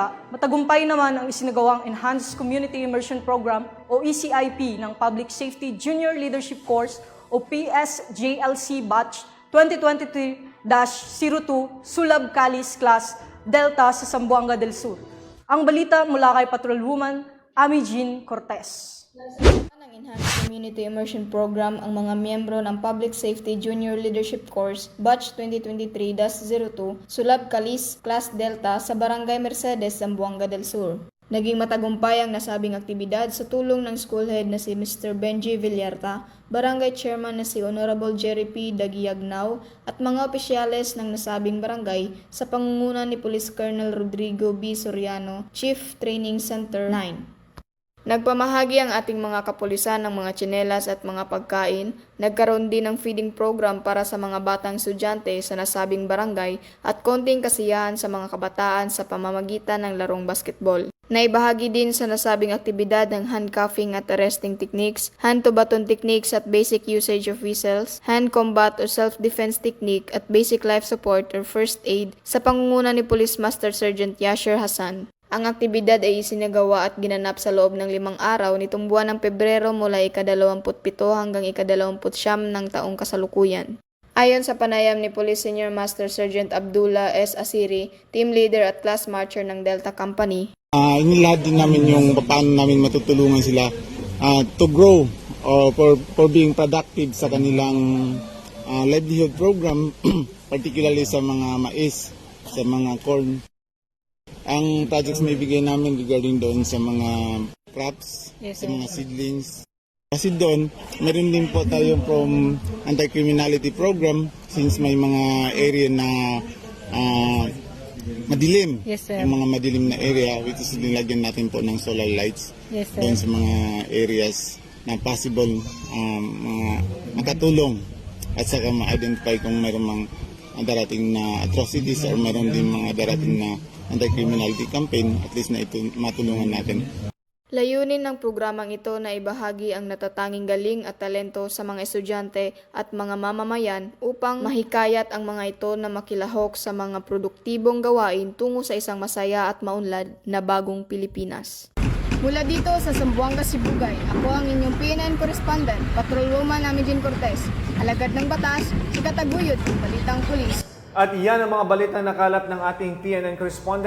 balita, matagumpay naman ang isinagawang Enhanced Community Immersion Program o ECIP ng Public Safety Junior Leadership Course o PSJLC Batch 2023-02 Sulab Calis Class Delta sa Zamboanga del Sur. Ang balita mula kay Patrolwoman Ami Jean Cortez. Ng Enhanced Community Immersion Program ang mga miyembro ng Public Safety Junior Leadership Course Batch 2023-02 Sulab Calis Class Delta sa Barangay Mercedes, Zamboanga del Sur. Naging matagumpay ang nasabing aktibidad sa tulong ng school head na si Mr. Benji Villarta, Barangay Chairman na si Honorable Jerry P. Dagiagnaw at mga opisyales ng nasabing barangay sa pangunguna ni Police Colonel Rodrigo B. Soriano, Chief Training Center 9. Nagpamahagi ang ating mga kapulisan ng mga tsinelas at mga pagkain. Nagkaroon din ng feeding program para sa mga batang estudyante sa nasabing barangay at konting kasiyahan sa mga kabataan sa pamamagitan ng larong basketball. Naibahagi din sa nasabing aktibidad ng handcuffing at arresting techniques, hand-to-baton techniques at basic usage of whistles, hand combat or self-defense technique at basic life support or first aid sa pangunguna ni Police Master Sergeant Yasher Hassan. Ang aktibidad ay isinagawa at ginanap sa loob ng 5 araw nitong buwan ng Pebrero mula ika-27 hanggang ika-29 ng taong kasalukuyan. Ayon sa panayam ni Police Senior Master Sergeant Abdullah S. Asiri, team leader at class marcher ng Delta Company. Inilahad din namin yung paano namin matutulungan sila to grow or for being productive sa kanilang livelihood program, particularly sa mga mais, sa mga corn. Ang projects may bigay namin regarding doon sa mga crops, sa mga seedlings. Kasi doon, meron din po tayo from anti-criminality program since may mga area na madilim. Yes, sir. Yung mga madilim na area, which is nilagyan natin po ng solar lights. Yes, sir. Doon sa mga areas na possible mga makatulong at saka ma-identify kung mayroong mga darating na atrocities or mayroon din mga darating na anti-criminality campaign, at least na ito matulungan natin. Layunin ng programang ito na ibahagi ang natatanging galing at talento sa mga estudyante at mga mamamayan upang mahikayat ang mga ito na makilahok sa mga produktibong gawain tungo sa isang masaya at maunlad na bagong Pilipinas. Mula dito sa Zamboanga, Sibugay, ako ang inyong PNN correspondent, Patrolwoman Ami Jean Cortez, alagad ng batas, si Kataguyod ng Balitang Pulis. At iyan ang mga balitang nakalap ng ating PNN correspondent